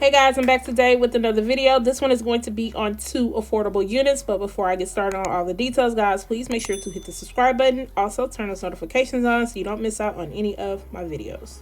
Hey guys, I'm back today with another video. This one is going to be on 2 affordable units, but before I get started on all the details, guys, please make sure to hit the subscribe button. Also, turn those notifications on so you don't miss out on any of my videos.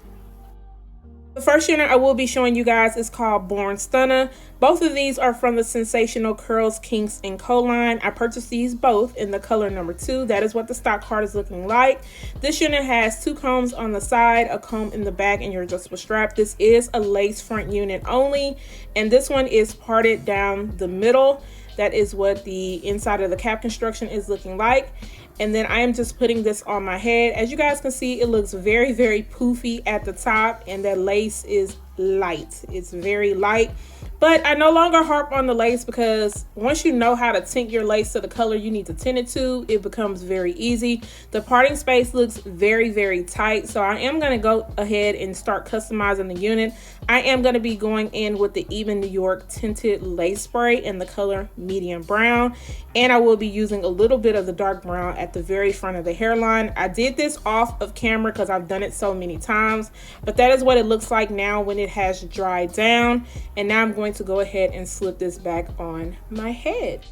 The first unit I will be showing you guys is called Born Stunna. Both of these are from the Sensational Curls, Kinks, and Co line. I purchased these both in the color number 2. That is what the stock card is looking like. This unit has 2 combs on the side, a comb in the back, and your adjustable strap. This is a lace front unit only, and this one is parted down the middle. That is what the inside of the cap construction is looking like. And then I am just putting this on my head. As you guys can see, it looks very, very poofy at the top, and that lace is light. It's very light. But I no longer harp on the lace because once you know how to tint your lace to the color you need to tint it to, it becomes very easy. The parting space looks very, very tight. So I am going to go ahead and start customizing the unit. I am going to be going in with the Ebin New York tinted lace spray in the color medium brown. And I will be using a little bit of the dark brown at the very front of the hairline. I did this off of camera because I've done it so many times. But that is what it looks like now when it has dried down. And now I'm going to go ahead and slip this back on my head.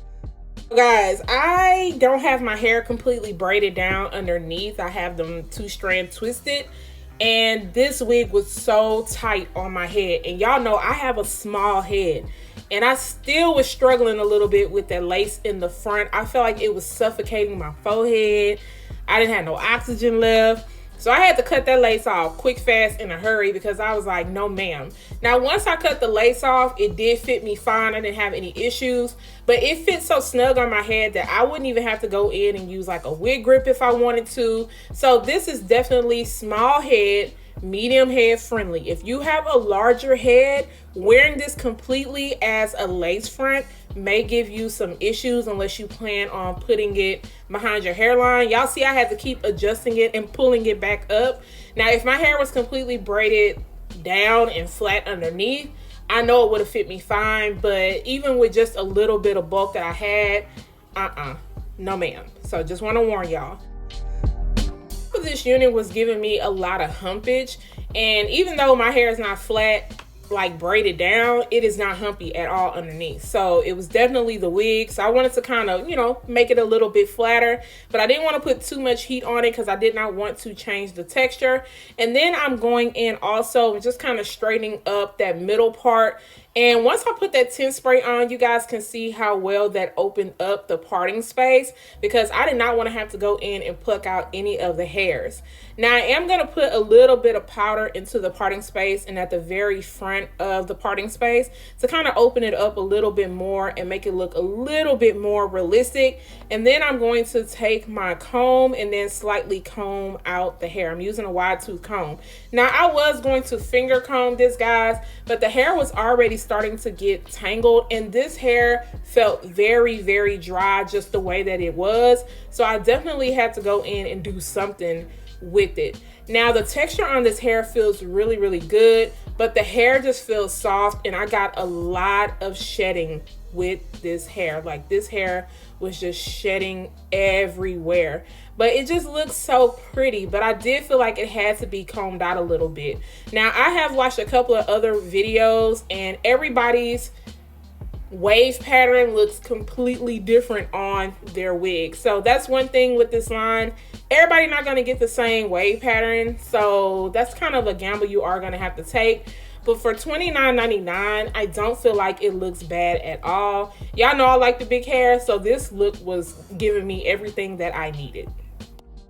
Guys, I don't have my hair completely braided down underneath. I have them 2-strand twisted, and this wig was so tight on my head. And y'all know I have a small head, and I still was struggling a little bit with that lace in the front. I felt like it was suffocating my forehead. I didn't have no oxygen left. So I had to cut that lace off quick, fast, in a hurry because I was like, no ma'am. Now, once I cut the lace off, it did fit me fine. I didn't have any issues, but it fit so snug on my head that I wouldn't even have to go in and use like a wig grip if I wanted to. So this is definitely small head, medium head friendly. If you have a larger head, wearing this completely as a lace front may give you some issues unless you plan on putting it behind your hairline. Y'all see I had to keep adjusting it and pulling it back up. Now, if my hair was completely braided down and flat underneath, I know it would have fit me fine, but even with just a little bit of bulk that I had, no ma'am. So just want to warn y'all. This unit was giving me a lot of humpage, and even though my hair is not flat like braided down, it is not humpy at all underneath. So it was definitely the wig. So I wanted to kind of, you know, make it a little bit flatter, but I didn't want to put too much heat on it because I did not want to change the texture. And then I'm going in also just kind of straightening up that middle part. And once I put that tint spray on, you guys can see how well that opened up the parting space because I did not want to have to go in and pluck out any of the hairs. Now I am going to put a little bit of powder into the parting space and at the very front of the parting space to kind of open it up a little bit more and make it look a little bit more realistic. And then I'm going to take my comb and then slightly comb out the hair. I'm using a wide tooth comb. Now I was going to finger comb this, guys, but the hair was already starting to get tangled and this hair felt very, very dry just the way that it was. So I definitely had to go in and do something with it. Now the texture on this hair feels really, really good, but the hair just feels soft, and I got a lot of shedding with this hair. Like this hair was just shedding everywhere, but it just looks so pretty. But I did feel like it had to be combed out a little bit. Now I have watched a couple of other videos and everybody's wave pattern looks completely different on their wig. So that's one thing with this line. Everybody not going to get the same wave pattern, so that's kind of a gamble you are going to have to take. But for $29.99, I don't feel like it looks bad at all. Y'all know I like the big hair, so this look was giving me everything that I needed.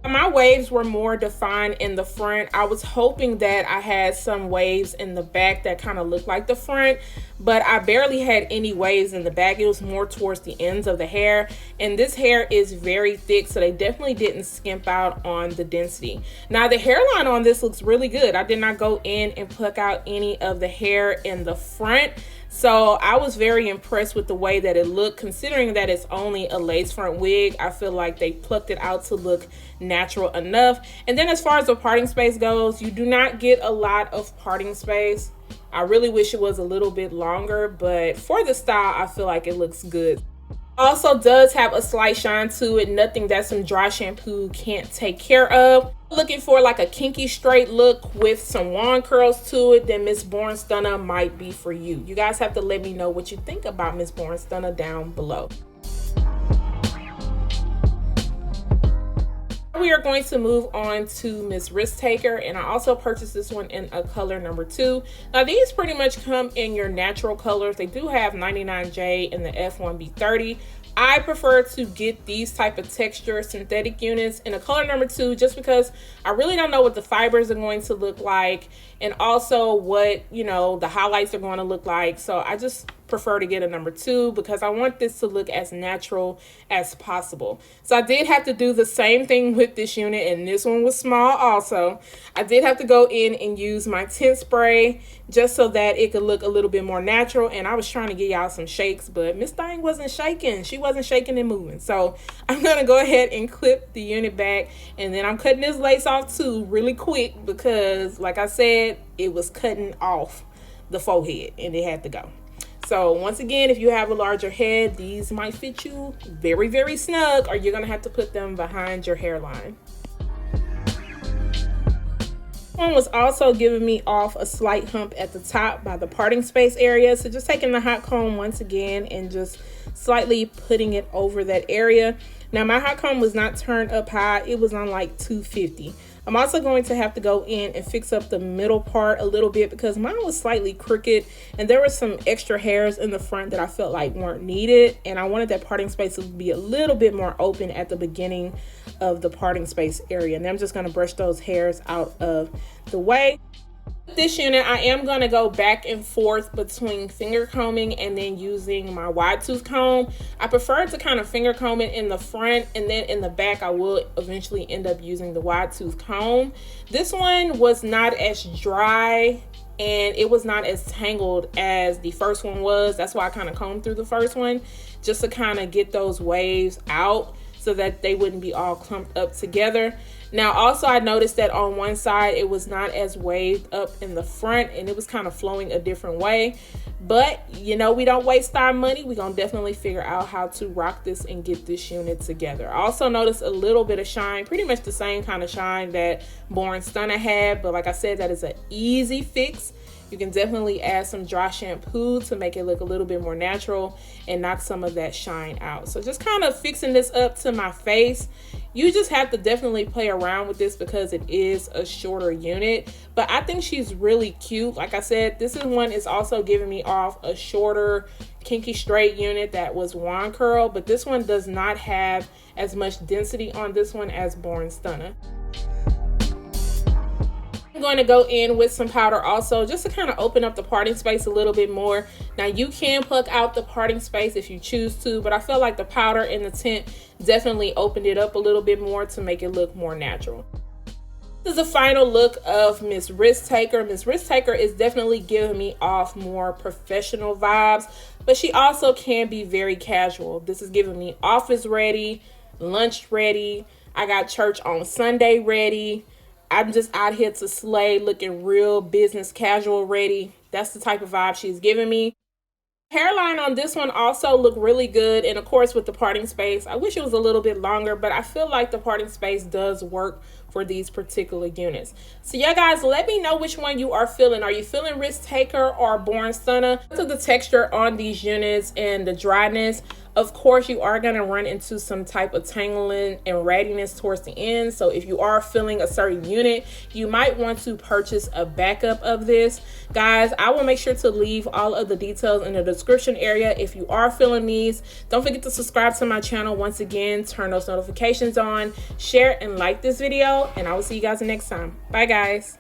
My waves were more defined in the front. I was hoping that I had some waves in the back that kind of looked like the front, but I barely had any waves in the back. It was more towards the ends of the hair, and this hair is very thick, so they definitely didn't skimp out on the density. Now the hairline on this looks really good. I did not go in and pluck out any of the hair in the front. So I was very impressed with the way that it looked, considering that it's only a lace front wig. I feel like they plucked it out to look natural enough. And then as far as the parting space goes, you do not get a lot of parting space. I really wish it was a little bit longer, but for the style, I feel like it looks good. Also does have a slight shine to it, nothing that some dry shampoo can't take care of. Looking for like a kinky straight look with some wand curls to it, then Miss Born Stunna might be for you. You guys have to let me know what you think about Miss Born Stunna down below. We are going to move on to Miss Risk Taker, and I also purchased this one in a color number 2. Now these pretty much come in your natural colors. They do have 99J and the F1B30. I prefer to get these type of texture synthetic units in a color number 2 just because I really don't know what the fibers are going to look like, and also what, you know, the highlights are going to look like. So I just prefer to get a number 2 because I want this to look as natural as possible. So I did have to do the same thing with this unit, and this one was small also. I did have to go in and use my tint spray just so that it could look a little bit more natural, and I was trying to get y'all some shakes, but Miss Thing wasn't shaking. She wasn't shaking and moving. So I'm gonna go ahead and clip the unit back, and then I'm cutting this lace off too really quick because like I said, it was cutting off the forehead and it had to go. So once again, if you have a larger head, these might fit you very, very snug, or you're gonna have to put them behind your hairline. One was also giving me off a slight hump at the top by the parting space area. So just taking the hot comb once again and just slightly putting it over that area. Now my hot comb was not turned up high, it was on like 250. I'm also going to have to go in and fix up the middle part a little bit because mine was slightly crooked and there were some extra hairs in the front that I felt like weren't needed, and I wanted that parting space to be a little bit more open at the beginning of the parting space area. And I'm just going to brush those hairs out of the way. This unit, I am going to go back and forth between finger combing and then using my wide tooth comb. I prefer to kind of finger comb it in the front, and then in the back I will eventually end up using the wide tooth comb. This one was not as dry and it was not as tangled as the first one was. That's why I kind of combed through the first one just to kind of get those waves out so that they wouldn't be all clumped up together. Now also I noticed that on one side it was not as waved up in the front and it was kind of flowing a different way. But you know, we don't waste our money. We're gonna definitely figure out how to rock this and get this unit together. I also noticed a little bit of shine, pretty much the same kind of shine that Born Stunna had, but like I said, that is an easy fix. You can definitely add some dry shampoo to make it look a little bit more natural and knock some of that shine out. So just kind of fixing this up to my face. You just have to definitely play around with this because it is a shorter unit, but I think she's really cute. Like I said, this one is also giving me off a shorter kinky straight unit that was wand curl, but this one does not have as much density on this one as Born Stunna. I'm going to go in with some powder also just to kind of open up the parting space a little bit more. Now you can pluck out the parting space if you choose to, but I feel like the powder and the tint definitely opened it up a little bit more to make it look more natural. This is the final look of Miss Risk Taker. Miss Risk Taker is definitely giving me off more professional vibes, but she also can be very casual. This is giving me office ready, lunch ready, I got church on Sunday ready. I'm just out here to slay, looking real business casual ready. That's the type of vibe she's giving me. Hairline on this one also looked really good, and of course with the parting space, I wish it was a little bit longer, but I feel like the parting space does work for these particular units. So yeah guys, let me know which one you are feeling. Are you feeling Risk Taker or Born Stunna? Look at the texture on these units and the dryness. Of course, you are going to run into some type of tangling and rattiness towards the end. So if you are feeling a certain unit, you might want to purchase a backup of this. Guys, I will make sure to leave all of the details in the description area if you are feeling these. Don't forget to subscribe to my channel. Once again, turn those notifications on, share and like this video, and I will see you guys next time. Bye guys.